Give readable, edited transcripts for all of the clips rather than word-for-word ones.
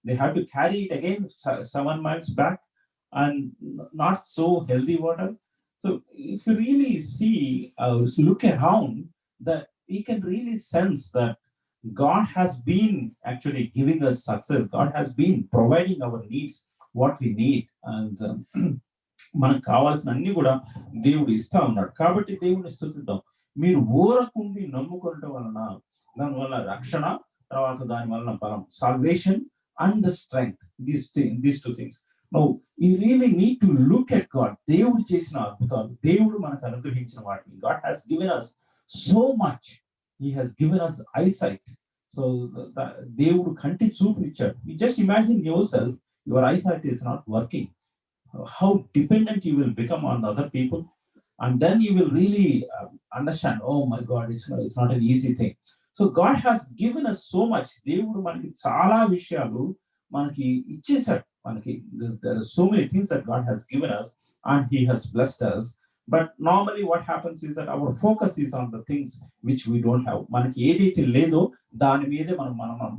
they have to carry it again 7 miles back, and not so healthy water. So if you really see, look around, that we can really sense that God has been actually giving us success. God has been providing our needs, what we need. And మనకు కావాల్సిన అన్ని కూడా దేవుడు ఇస్తా ఉన్నాడు. కాబట్టి దేవుడిని స్తుతిద్దాం. మీరు ఊరకుండి నమ్ముకోవటం వలన, దానివల్ల రక్షణ, తర్వాత దాని వలన బలం, salvation and the strength, these two things. Now you really need to look at God. దేవుడు చేసిన అద్భుతాలు, దేవుడు మనకు అనుగ్రహించిన వాటిని. God has given us so much. He has given us eyesight. So దేవుడు కంటి చూపునిచ్చాడు. You just imagine yourself, your eyesight is not working, how dependent you will become on other people, and then you will really understand, oh my God, it's not an easy thing. So God has given us so much. దేవుడు మనకి చాలా విషయాలు మనకి ఇచ్చేసాడు. మనకి there are so many things that God has given us, and He has blessed us. But normally what happens is that our focus is on the things which we don't have. మనకి ఏదైతే లేదో దాని మీదే మన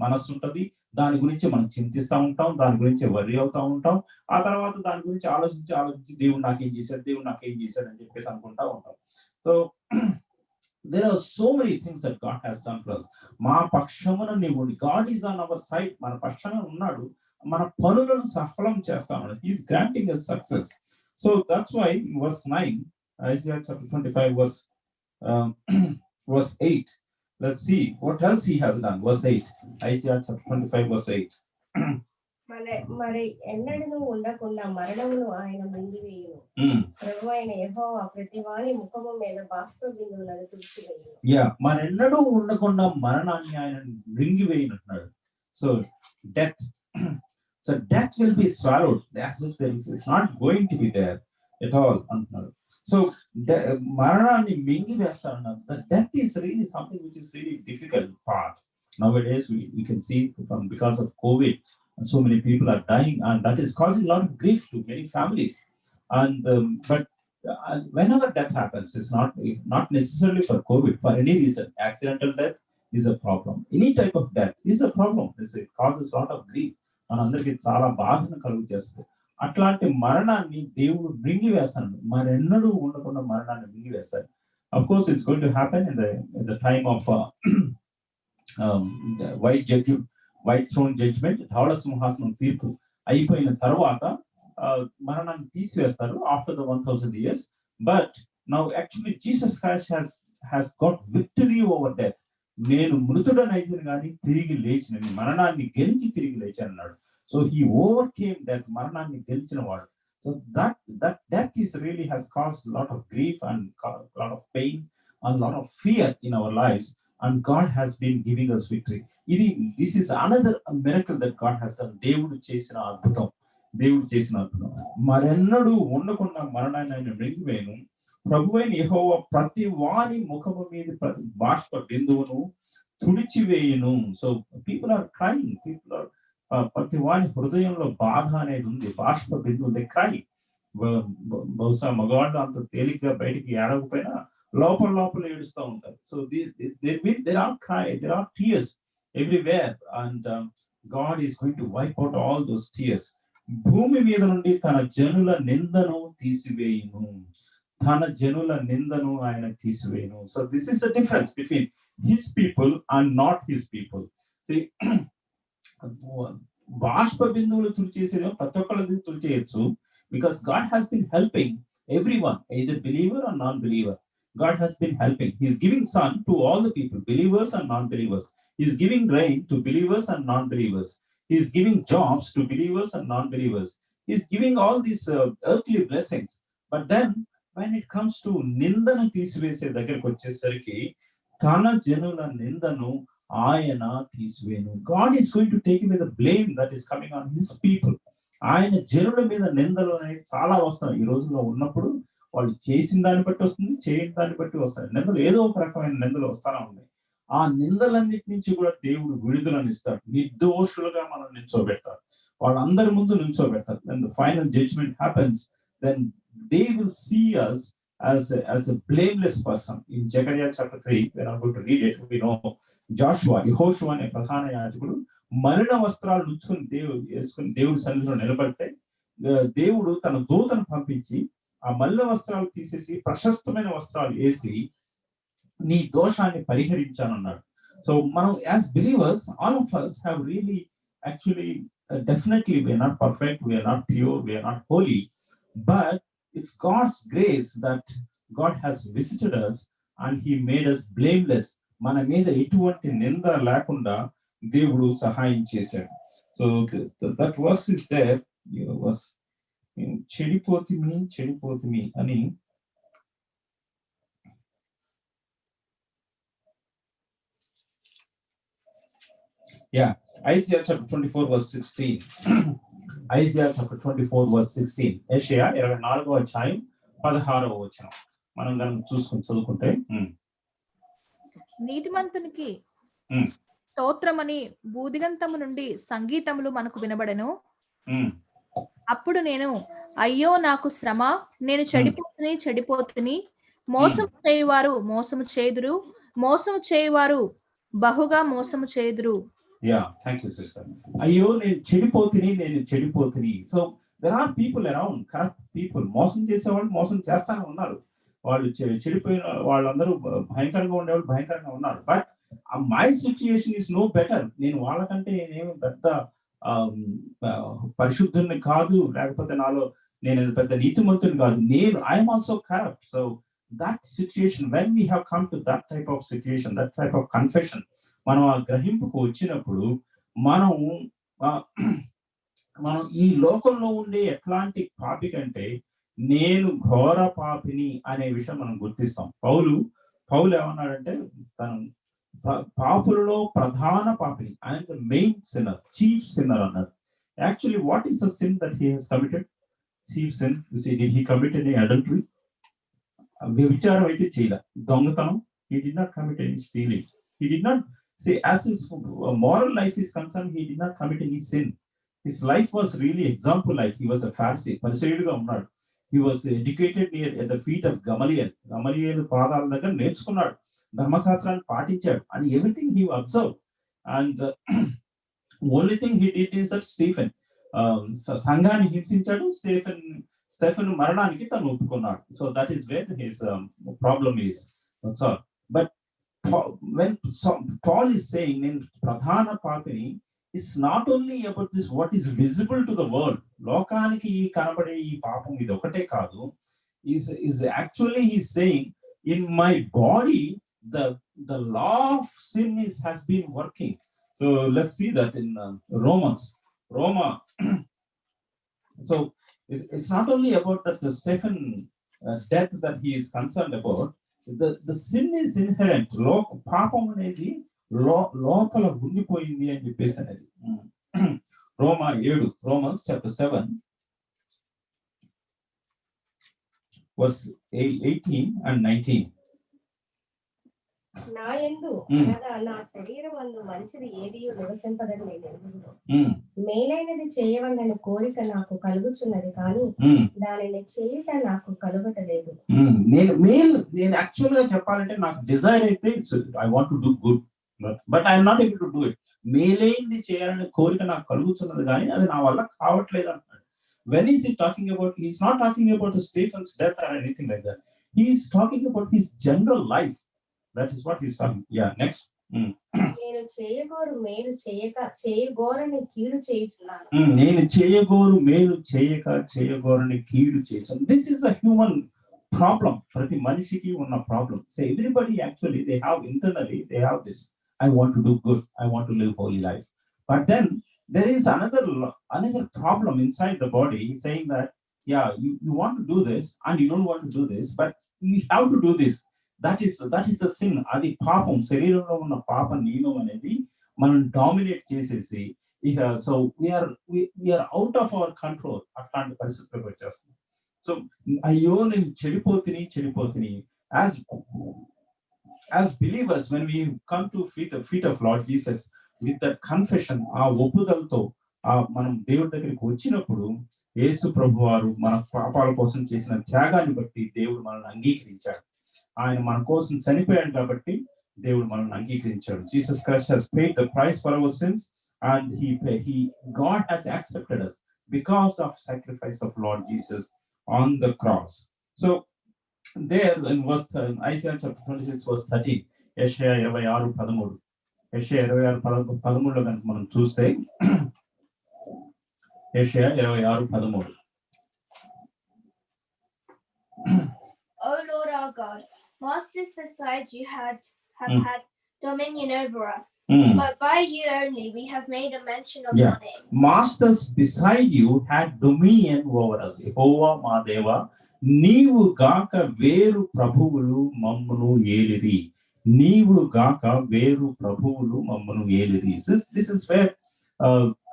మనస్సు ఉంటుంది. దాని గురించి మనం చింతిస్తూ ఉంటాం, దాని గురించి వర్రీ అవుతూ ఉంటాం. ఆ తర్వాత దాని గురించి ఆలోచించి దేవుడు నాకేం చేశాడు అని చెప్పేసి అనుకుంటా ఉంటాం. So there are so many things that God has done for us. మా పక్షమున నీవు, God is on our side. మన పక్షాన ఉన్నాడు, మన పనులను సఫలం చేస్తా ఉన్నాడు. He is granting us success. So that's why in verse 9, Isaiah chapter 25 verse 8, let's see what else he has done. Verse 8, Isaiah chapter 25 verse 8. మరి ఎన్నడూ ఉండకుండా మరణమును ఆయన మింగివేయును. ప్రభువైన యెహోవా ప్రతి వాని ముఖము మీద బాష్ప బిందువులను తుడిచివేయును. మరెన్నడూ ఉండకుండా మరణాన్ని ఆయన మింగివేయును అంటున్నాడు. So death will be swallowed as if it's not going to be there at all అంటున్నాడు. So మరణాన్ని మింగివేస్తారన్నారు. The death is really something which is really difficult part. Nowadays we can see because of COVID, and so many people are dying, and that is causing a lot of grief to many families. And but whenever death happens, it's not necessarily for COVID, for any reason. Accidental death is a problem. Any type of death is a problem. It causes a lot of grief. మనందరికీ చాలా బాధను కలుగు చేస్తుంది. అట్లాంటి మరణాన్ని దేవుడు మింగివేస్తాడు. మరెన్నడూ ఉండకుండా మరణాన్ని మింగివేస్తాడు. Of course, it's going to happen in the time of the white throne judgment. ధవళ సింహాసనం తీర్పు అయిపోయిన తర్వాత మరణాన్ని తీసివేస్తారు after the 1000 years. But now actually Jesus Christ has got victory over death. నేను మృతుడనైతిని కానీ తిరిగి లేచినని, మరణాన్ని గెలిచి తిరిగి లేచాను అన్నాడు. So he overcame death. మరణాన్ని గెలిచిన వాడు. So that death is really has caused a lot of grief and a lot of pain and a lot of fear in our lives, and God has been giving us victory. This is another miracle that God has done. దేవుడు చేసిన అద్భుతం. మరెన్నడూ ఉండకుండా మరణాన్ని ఆయన మింగివేయును. ప్రభువైన యెహోవా ప్రతి వాని ముఖము మీద ప్రతి బాష్ప బిందువును తుడిచివేయును. So people are crying. ప్రతి వాని హృదయంలో బాధ అనేది ఉంది. బాష్ప బిందువు, దే క్రై. బహుశా మగవాళ్ళు అంత తేలిగ్గా బయటికి ఏడవకపోయినా లోపల ఏడుస్తూ ఉంటారు. So there are tears everywhere, and God is going to wipe out all those tears. భూమి మీద నుండి తన జనుల నిందను తీసివేయును. ఆయన తీసివేయును. So this is the difference between his people and not his people. See, బాష్ప బిందువులు తుడిచేసేదేమో ప్రతి ఒక్కళ్ళది తుడిచేయచ్చు, because God has been helping everyone, either believer or non-believer. God has been helping. He is giving sun to all the people, believers and non-believers. He is giving rain to believers and non-believers. He is giving jobs to believers and non-believers. He is giving all these earthly blessings. But then when it comes to నిందను తీసివేసే దగ్గరకు వచ్చేసరికి తన జనుల నిందను ఆయన తీసివేయును. God is going to take away the blame that is coming on his people. ఆయన జనుల మీద నిందలు అనేవి చాలా వస్తాయి. ఈ రోజుల్లో ఉన్నప్పుడు వాళ్ళు చేసిన దాన్ని బట్టి వస్తుంది, చేయని దాన్ని బట్టి వస్తాయి నిందలు. ఏదో ఒక రకమైన నిందలు వస్తానే ఉన్నాయి. ఆ నిందలన్నిటి నుంచి కూడా దేవుడు విడుదలను ఇస్తాడు. నిర్దోషులుగా మనం నిల్చోబెడతారు, వాళ్ళందరి ముందు నిల్చోబెడతారు. When the final judgment happens, then they will see us as a blameless person. In Zechariah chapter 3, when I'm going to read it, we know Joshua, Yehoshua అనే ప్రధాన యాజకుడు మలిన వస్త్రాలు నుంచుని దేవుడి సన్నిధిలో నిలబడితే దేవుడు తన దూతను పంపించి ఆ మలిన వస్త్రాలు తీసేసి ప్రశస్తమైన వస్త్రాలు వేసి నీ దోషాన్ని పరిహరించానన్నాడు. సో మనం as believers, all of us have really actually definitely we are not perfect, we are not pure, we are not holy, but it's God's grace that God has visited us and he made us blameless. మన మీద ఎటువంటి నింద లేకుండా దేవుడు సహాయం చేశాడు. So that verse is there. was చెడిపోతిమి అని Isaiah chapter 24 verse 16. Isaiah chapter 24 verse 16. యెషయా 24వ అధ్యాయం 16వ వచనం మనం గనుక చూసుకొని చదువుకుంటే, నీతిమంతునికి స్తోత్రమని భూదిగంతము నుండి సంగీతములు మనకు వినబడెను. అప్పుడు నేను, అయ్యో నాకు శ్రమ, నేను చెడిపోతుని, మోసము చేయువారు మోసము చేయుదురు, మోసము చేయువారు బహుగా మోసము చేయుదురు. Thank you, sister. అయ్యో నేను చెడిపోతుని. So there are people around, corrupt people, మోసం చేసేవాళ్ళు మోసం చేస్తానే ఉన్నారు. వాళ్ళు చెడిపోయిన వాళ్ళందరూ భయంకరంగా ఉండేవాళ్ళు భయంకరంగా ఉన్నారు. But my situation is no better. నేను వాళ్ళకంటే నేనేమి పెద్ద పరిశుద్ధుని కాదు, లేకపోతే నాలో నేను పెద్ద నీతిమంతుని కాదు. I'm also corrupt. So that situation, when we have come to that type of situation, that type of confession, మనం ఆ గ్రహింపుకు వచ్చినప్పుడు మనం ఈ లోకంలో ఉండే ఎట్లాంటి పాపి కంటే నేను ఘోర పాపిని అనే విషయం మనం గుర్తిస్తాం. పౌలు ఏమన్నాడంటే తను పాపులలో ప్రధాన పాపిని, ఆయన the main sinner, chief sinner అన్నాడు. Actually what is the sin that he has committed? Chief sin. You see, did he commit any adultery? వ్యభిచారం అయితే చేయలే. దొంగతనం, he did not commit any stealing. He did not say, as his moral life is concerned, he did not commit any sin. His life was really example life. He was a Pharisee, పరిసయ్యుడిగా ఉన్నాడు. He was educated near at the feet of Gamaliel. పాదాల దగ్గర నేర్చుకున్నాడు, ధర్మశాస్త్రాన్ని పాటించాడు, and everything he observed. And only thing he did is that Stephen సంఘాన్ని హింసించాడు. Stephen మరణానికి తను ఒప్పుకున్నాడు. So that is where his problem is. But when Paul is saying నేను ప్రధాన పాపిని, it's not only about this what is visible to the world, లోకానికి కనబడే ఈ పాపం ఇది ఒకటే కాదు. is actually he's saying in my body the law of sin has been working. So let's see that in Roma. So it's not only about that the Stephen death that he is concerned about. The sin is inherent. పాపం అనేది లోపల ఉండిపోయింది అని చెప్పేసి అనేది. Romans chapter 7 verse 18 and 19. నా యందు అనగా నా శరీరమందు మంచిది ఏదియో నివసింపదని నేను ఎరుగుదును. మేలైనది చేయవలనని కోరిక నాకు కలుగుచున్నది, కానీ దానిని చేయుట నాకు కలుగటలేదు. నేను యాక్చువల్ గా చెప్పాలంటే నాకు డిజైర్ అయితే I want to do good, but I'm not able to do it. మేలైనది చేయాలనే కోరిక నాకు కలుగుతున్నది, కానీ అది నా వల్ల కావట్లేదు అంటున్నాడు. When is he talking about? He's not talking about Stephen's death or anything like that. He is talking about his general life. That is what he's talking. Yeah, next. నేను చేయగోరు మేలు చేయక చేయగోరని కీడు చేయుచున్నాను. నేను చేయగోరు మేలు చేయక చేయగోరని కీడు చేయుచున్నాను. This is a human problem. ప్రతి మనిషికి ఉన్న problem. So everybody actually they have internally they have this. I want to do good. I want to live holy life. But then there is another problem inside the body saying that yeah, you want to do this and you don't want to do this, but you have to do this. That is the sin. అది పాపం, శరీరంలో ఉన్న పాప నియమం అనేది మనం dominate చేసేసి ఇక so we are out of our control. అట్లాంటి పరిస్థితులకు వచ్చేస్తాం. సో అయ్యో నేను చెడిపోతుని as believers, when we come to feet of Lord Jesus with that confession, ఆ ఒప్పుదలతో మనం దేవుడి దగ్గరికి వచ్చినప్పుడు యేసు ప్రభువారు మన పాపాల కోసం చేసిన త్యాగాన్ని బట్టి దేవుడు మనల్ని అంగీకరించాడు. ఆయన మన కోసం చనిపోయాడు కాబట్టి దేవుడు మనల్ని అంగీకరించాడు. Jesus Christ has paid the price for our sins and God has accepted us because of sacrifice of Lord Jesus on the cross. So there in Isaiah chapter 26 verse 13, యెషయా 26:13, యెషయా 26:13లో కనుక మనం చూస్తే, యెషయా 26:13. O Lord our God, masters beside you have had dominion over us, but by you only we have made a mention of your name. Masters beside you had dominion over us. యెహోవా మా దేవా, నీవు గాక వేరు ప్రభువులు మమ్మను ఏలిరి. నీవు గాక వేరు ప్రభువులు మమ్మను ఏలిరి. This is where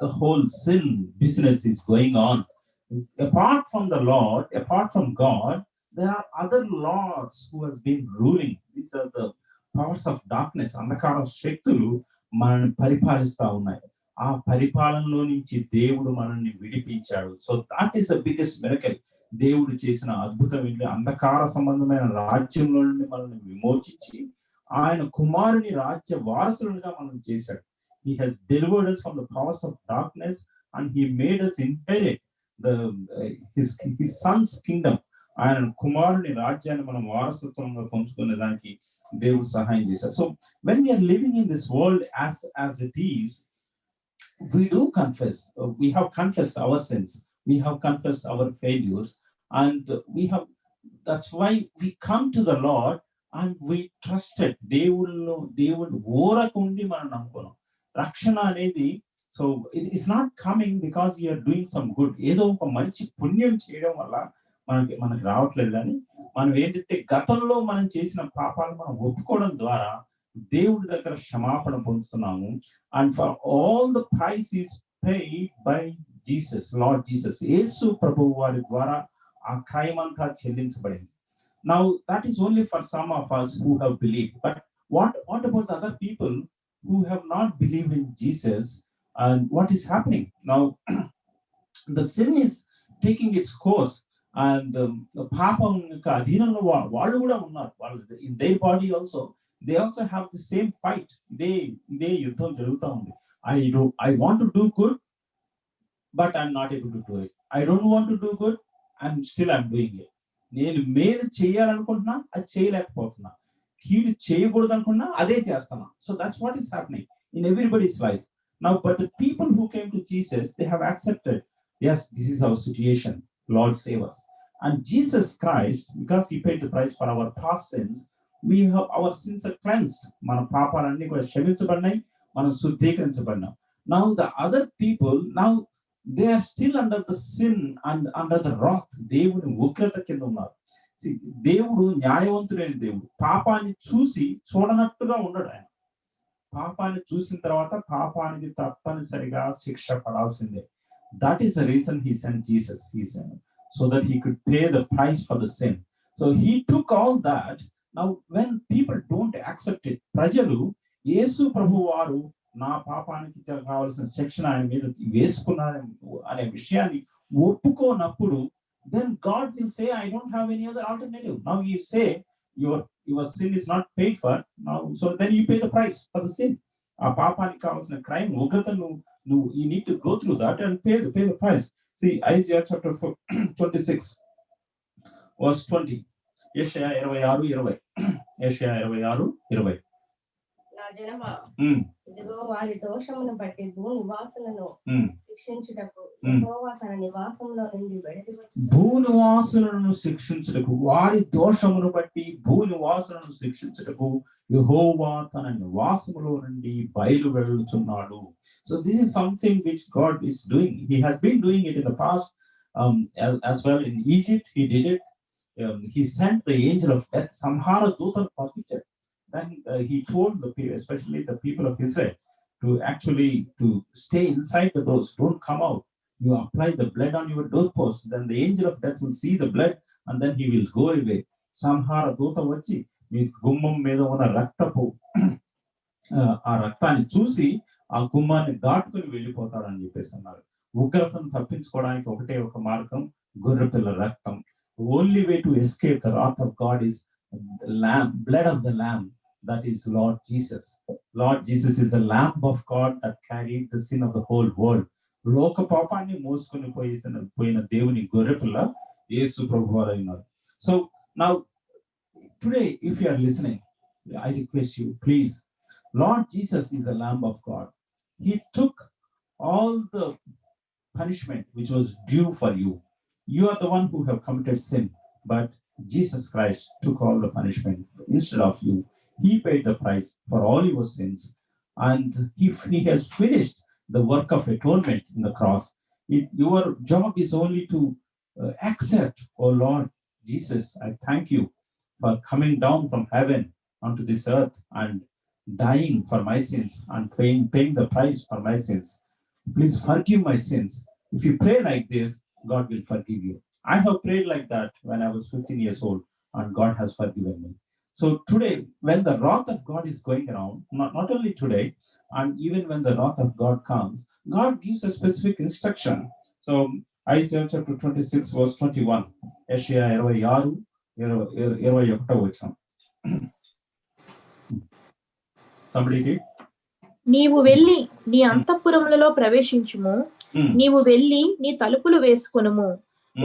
the whole sin business is going on. Apart from the Lord, apart from God, there are other lords who has been ruling. These are the powers of darkness. అంధకార శక్తులు మనల్ని పరిపాలిస్తా ఉన్నాయి. ఆ పరిపాలనలో నుంచి దేవుడు మనల్ని విడిపించాడు. So that is the biggest miracle. దేవుడు చేసిన అద్భుతం ఏంటి? అంధకార సంబంధమైన రాజ్యంలో నుండి మనల్ని విమోచించి ఆయన కుమారుని రాజ్య వారసులుగా మనం చేశాడు. He has delivered us from the powers of darkness and he made us inherit his son's kingdom. ఆయన కుమారుని రాజ్యాన్ని మనం వారసత్వంగా పంచుకునే దానికి దేవుడు సహాయం చేశారు. So when we are living in this world as it is, we do confess, we have confessed our sins, we have confessed our failures, and that's why we come to the Lord and we trusted. దేవుడు ఓరకుండి మనం నమ్ముకున్నాం. రక్షణ అనేది so it's not coming because you are doing some good. ఏదో ఒక మంచి పుణ్యం చేయడం వల్ల మనకి రావట్లేదు. కానీ మనం ఏంటంటే గతంలో మనం చేసిన పాపాలు మనం ఒప్పుకోవడం ద్వారా దేవుడి దగ్గర క్షమాపణ పొందుతున్నాము. And for all the price is paid by Jesus, Lord Jesus. యేసు ప్రభువు వారి ద్వారా ఆ క్రైమ్ అంతా చెల్లించబడింది. Now that is only for some of us who have believed, but what about the other people who have not believed in Jesus? And what is happening now? The sin is taking its course, and పాపం యొక్క అధీనంలో వాళ్ళు కూడా ఉన్నారు. వాళ్ళు in their body also they also have the same fight. ఇదే యుద్ధం జరుగుతూ ఉంది. I want to do good, but I'm not able to do it. I don't want to do good, I'm doing it. నేను మేలు చేయాలనుకుంటున్నా, అది చేయలేకపోతున్నా. కీడు చేయకూడదు అనుకున్నా, అదే చేస్తున్నా. So that's what is happening in everybody's life now. But the people who came to Jesus, they have accepted, yes, this is our situation, Lord save us. And Jesus Christ, because he paid the price for our past sins, our sins are cleansed. మన పాపాలన్నీ కూడా క్షమించబడినాయి, మనం శుద్ధీకరించబడినాం. Now the other people, now they are still under the sin and under the wrath. దేవుని ఉగ్రత కింద ఉన్నారు. దేవుడు న్యాయవంతుడైన దేవుడు. పాపాన్ని చూసి చూడనట్టుగా ఉండడు. ఆయన పాపాన్ని చూసిన తర్వాత పాపానికి తప్పనిసరిగా శిక్ష పడాల్సిందే. That is the reason he sent Jesus. He sent so that he could pay the price for the sin. So he took all that. Now when people don't accept it, ప్రజలు యేసు ప్రభువారు నా పాపానికి కావాల్సిన శిక్షణ ఆయన మీద వేసుకున్నాను అనే విషయాన్ని ఒప్పుకోనప్పుడు, then God will say, I don't have any other alternative. Now you say your sin is not paid for now, so then you pay the price for the sin. ఆ పాపానికి కావాల్సిన క్రైమ్ ఉగ్రత నువ్వు you need to go through that and pay the price. See Isaiah chapter 26 verse 20. యెషయా 26:20. యెషయా 26:20. నా జనమా, ఇదిగో వారి దోషమును బట్టి భూనివాసులను శిక్షించుటకు యెహోవా తన నివాసంలో నుండి బయటకు వచ్చును. భూనివాసులను శిక్షించుటకు, వారి దోషమును బట్టి భూనివాసులను శిక్షించుటకు యెహోవా తన నివాసములో నుండి బయలు వెళ్ళుచున్నాడు. So this is something which God is doing. He has been doing it in the past as well. In Egypt he did it. He sent the angel of death, సంహార దూతను పంపించాడు. Then he told the people, especially the people of Israel, to stay inside the doors, don't come out. You apply the blood on your doorpost, then the angel of death will see the blood and then he will go away. సంహార దూత వచ్చి మీ గుమ్మం మీద ఉన్న రక్తపు ఆ రక్తాన్ని చూసి ఆ గుమ్మాన్ని దాటుకుని వెళ్ళిపోతాడని చెప్పేసి అన్నారు. ఉగ్రతను తప్పించుకోవడానికి ఒకటే ఒక మార్గం, గొర్రెపిల్ల రక్తం. The only way to escape the wrath of God is the lamb, blood of the lamb, that is Lord Jesus. Lord Jesus is the Lamb of God that carried the sin of the whole world. లోక పాపాన్ని మోసుకొని పోయిన దేవుని గొర్రెపిల్ల యేసు ప్రభువారు అయినారు. So now today, if you are listening, I request you, please, Lord Jesus is the Lamb of God. He took all the punishment which was due for you. You are the one who have committed sin, but Jesus Christ took all the punishment instead of you. He paid the price for all your sins, and he has finished the work of atonement in the cross. Your job is only to accept, oh Lord Jesus, I thank you for coming down from heaven onto this earth and dying for my sins and paying the price for my sins. Please forgive my sins. If you pray like this, God will forgive you. I have prayed like that when I was 15 years old, and God has forgiven me. So today, when the wrath of God is going around, not only today, and even when the wrath of God comes, God gives a specific instruction. So Isaiah chapter 26, verse 21. Yeshaya 26, 21. Somebody read. నీవు వెళ్ళి నీ అంతఃపురములలో ప్రవేశించుము, నీవు వెళ్ళి నీ తలుపులు వేసుకొనుము,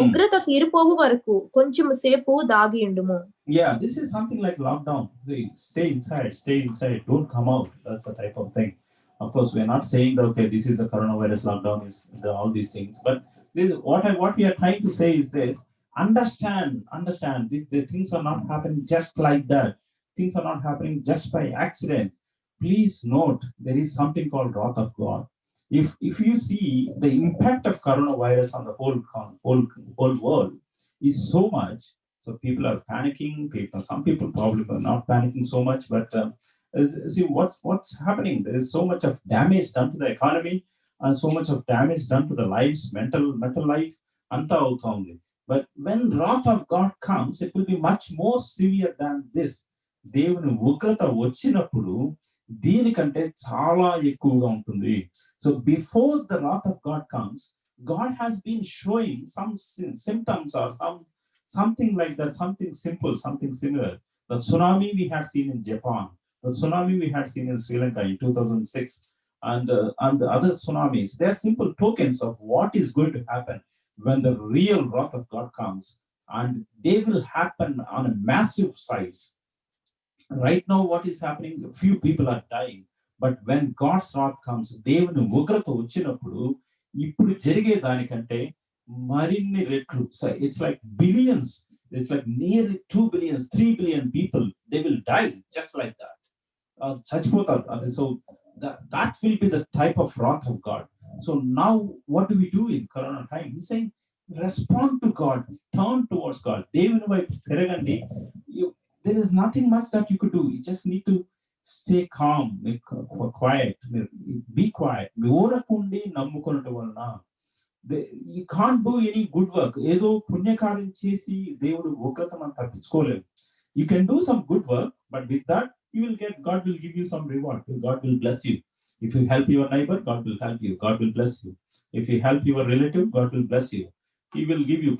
ఉగ్రత తీరిపోవు వరకు కొంచెము సేపు దాగియుండుము. Yeah, this is something like lockdown. Stay inside, don't come out. That's the type of thing. Of course, we are not saying that, okay, this is a coronavirus lockdown, is all these things. But this what we are trying to say is this: understand. The things are not happening just like that. Things are not happening just by accident. Please note, there is something called wrath of God. If you see the impact of coronavirus on the whole world is so much, so people are panicking. Some people probably are not panicking so much, but see what's happening. There is so much of damage done to the economy and so much of damage done to the lives, mental life. Anta avutundi. But when wrath of God comes, it will be much more severe than this. దేవుని ఉగ్రత వచ్చినప్పుడు దీనికంటే చాలా ఎక్కువగా ఉంటుంది. So before the wrath of God comes, God has been showing some symptoms or something like that, something simple, something similar. The tsunami we had seen in Japan, the tsunami we had seen in Sri Lanka in 2006, and the other tsunamis. They are simple tokens of what is going to happen when the real wrath of God comes, and they will happen on a massive size. Right now, what is happening? A few people are dying, but when God's wrath comes, దేవుని ఉగ్రత వచ్చినప్పుడు ఇప్పుడు జరిగే దానికంటే మరిన్ని రెట్లు. So it's like billions. It's like nearly 2 billion, 3 billion people. They will die just like that. చచ్చిపోతారు. So that will be the type of wrath of God. So now, what do we do in Corona time? He's saying, respond to God, turn towards God. దేవుని వైపు తిరగండి. There is nothing much that you could do. You just need to stay calm, quiet, be quiet. You can't do any good work. ఏదో పుణ్యకార్యం చేసి దేవుడు ఉగ్రత మనం తప్పించుకోలేము. You can do some good work, but with that God will give you some reward. God will bless you. If you help your neighbor, God will help you. God will bless you. If you help your relative, God will bless you. He will give you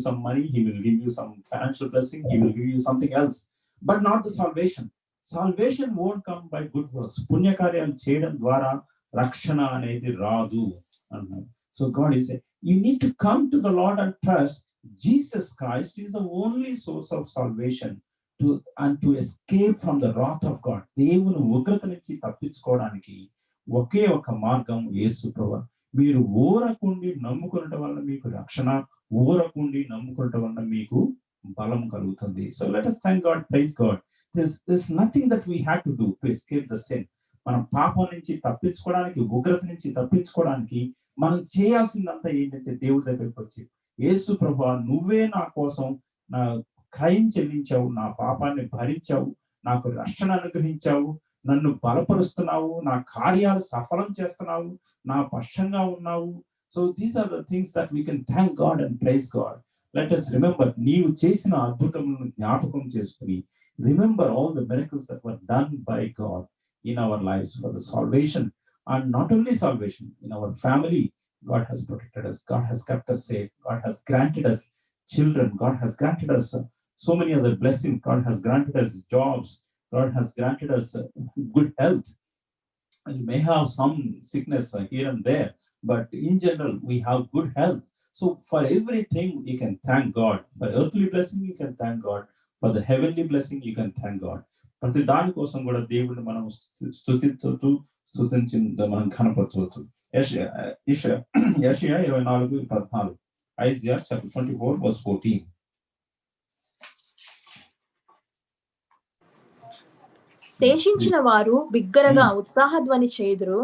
some money. He will give you some financial blessing. He will give you something else, but not the salvation. Salvation won't come by good works. Punya karyalu cheyadam dwara rakshana anedi raadu. So God is saying, you need to come to the Lord and trust. Jesus Christ is the only source of salvation to escape from the wrath of God. దేవుని ఉగ్రత నుంచి తప్పించుకోవడానికి ఒకే ఒక మార్గం యేసు ప్రభువు. మీరు ఊరకుండి నమ్ముకునటం వల్ల మీకు రక్షణ, ఊరకుండి నమ్ముకునటం వల్ల మీకు బలం కలుగుతుంది. So let us thank God, praise God. There's nothing that we had to do to escape the sin. మనం పాపం నుంచి తప్పించుకోవడానికి, ఉగ్రత నుంచి తప్పించుకోవడానికి మనం చేయాల్సిందంతా ఏంటంటే దేవుడి దగ్గరికి వచ్చి, యేసు ప్రభువా, నువ్వే నా కోసం నా క్రయం చెల్లించావు, నా పాపాన్ని భరించావు, నాకు రక్షణ అనుగ్రహించావు, నన్ను బలపరుస్తున్నావు, నా కార్యాలు సఫలం చేస్తున్నావు, నా పక్షంగా ఉన్నావు. So these are the things that we can thank God and praise God. Let us remember, నీవు చేసిన అద్భుతములను జ్ఞాపకం చేసుకుని, remember all the miracles that were done by God in our lives for the salvation, and not only salvation, in our family. God has protected us. God has kept us safe. God has granted us children. God has granted us so many other blessings. God has granted us jobs. God has granted us good health. You may have some sickness here and there, but in general, we have good health. So for everything, you can thank God. For earthly blessing, you can thank God. For the heavenly blessing, you can thank God. ప్రతి దాని కోసం కూడా దేవుడిని మనం స్తుతించి మనం కనపరచవచ్చు. యెషయా 24:14. Isaiah chapter 24 verse 14. శేషించిన వారు బిగ్గరగా ఉత్సాహధ్వని చేయుదురు.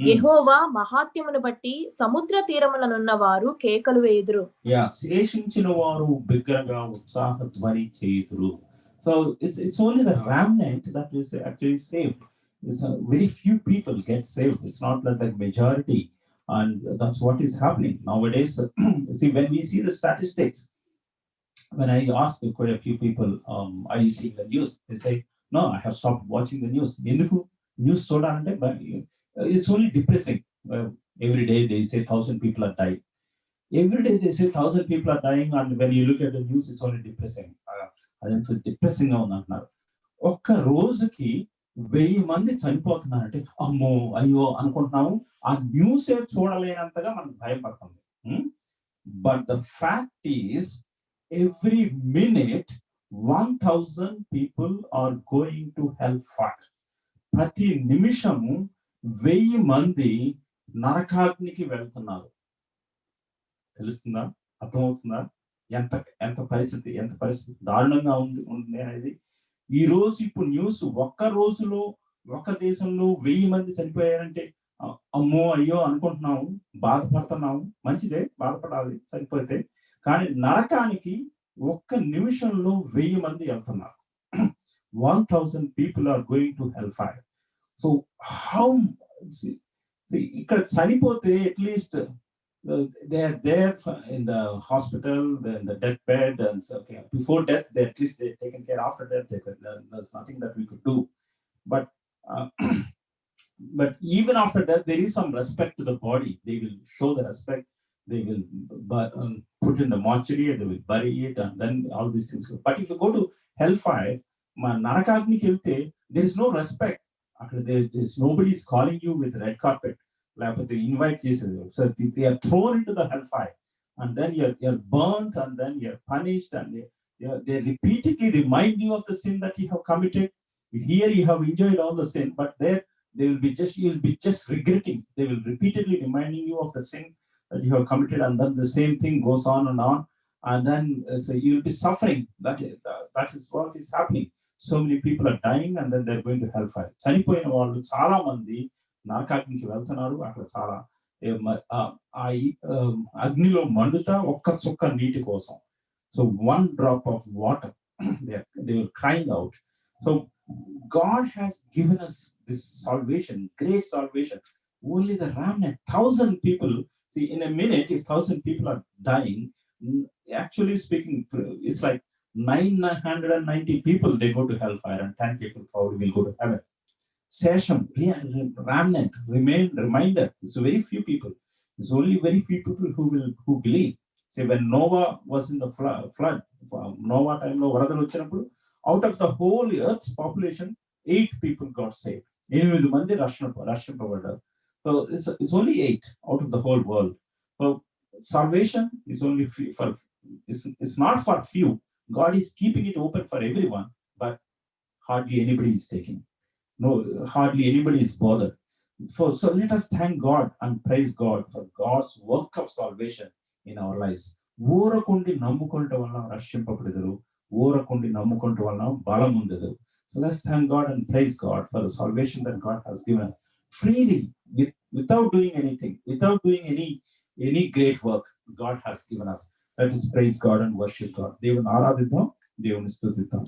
యెహోవా మహాత్మ్యమును బట్టి సముద్ర తీరములనున్న వారు కేకలు వేయుదురు. శేషించిన వారు బిగ్గరగా ఉత్సాహధ్వని చేయుదురు. So it's only the remnant that is actually saved. It's very few people get saved. It's not like the majority, and that's what is happening nowadays. See, when we see the statistics, when I ask quite a few people, are you seeing the news? They say, no, I have stopped watching the news. Enduku news chodalante, but it's only depressing. Every day they say 1,000 people are dying. Every day they say 1,000 people are dying, and when you look at the news, it's only depressing. అదంతా depressing గా ఉంది అంటున్నారు. ఒక్క రోజుకి 1000 మంది చనిపోతున్నారంటే అమ్మో అయ్యో అనుకుంటున్నాము. ఆ న్యూసే చూడలేనంతగా మనకు భయపడుతుంది. But the fact is every minute 1,000 people are going to hellfire. ప్రతి నిమిషము 1000 మంది నరకాగ్నికి వెళ్తున్నారు. తెలుస్తుందా? అర్థమవుతుందా? ఎంత పరిస్థితి దారుణంగా ఉంది అనేది. ఈ రోజు ఇప్పుడు న్యూస్ ఒక్క రోజులో ఒక దేశంలో 1000 మంది చనిపోయారంటే అమ్మో అయ్యో అనుకుంటున్నాము, బాధపడుతున్నాము. మంచిదే, బాధపడాలి చనిపోతే. కానీ నరకానికి ఒక్క నిమిషంలో 1000 మంది వెళ్తున్నారు. 1,000 people are going to hellfire. So how ఇక్కడ చనిపోతే at least they are there in the hospital, in the deathbed, and so, okay, before death, they at least they're taken care. After death, there's nothing that we could do. But but even after death, there is some respect to the body. They will show the respect. They will put in the mortuary, and they will bury it, and then all these things. But if you go to hellfire, narakagni kelte, there is no respect. There's nobody is calling you with red carpet. లేకపోతే invite చేసేది. So they are thrown into the hell fire, and then you're burned, and then you're punished, and they repeatedly remind you of the sin that you have committed. Here you have enjoyed all the sin, but there they will be just, you will be just regretting. They will repeatedly reminding you of the sin that you have committed, and then the same thing goes on, and then so you will be suffering. That is what is happening. So many people are dying, and then they are going to hellfire. చనిపోయిన వాళ్ళు చాలా మంది నరకాగ్నికి వెళ్తున్నారు. అక్కడ చాలా అగ్నిలో మండుతా ఒక్క చుక్క నీటి కోసం. So one drop of water, they were crying out. So God has given us this salvation, great salvation. Only the remnant, 1,000 people. See, in a minute, if 1,000 people are dying, actually speaking, it's like 990 people, they go to hellfire, and 10 people probably will go to heaven. Session, remnant, reminder. It's very few people. It's only very few people who believe. See, when Noah was in the flood, Noah time lo varadulu vachinappudu, out of the whole earth's population, 8 people got saved. 8 మంది రక్షింపబడ్డారు. So it's only 8 out of the whole world. So salvation is only for, it's not for few. God is keeping it open for everyone, but hardly anybody is taking. No, hardly anybody is bothered. So let us thank God and praise God for God's work of salvation in our lives. ఊరకుండి నమ్ముకుంట వలన రక్షింపబడెదరు, ఊరకుండి నమ్ముకుంట వలన బలం ఉండెదరు. So let's thank God and praise God for the salvation that God has given freely, without doing anything, without doing any great work. God has given us. Let us praise God and worship God. దేవుని ఆరాధిద్దాం, దేవుని స్తుతిద్దాం.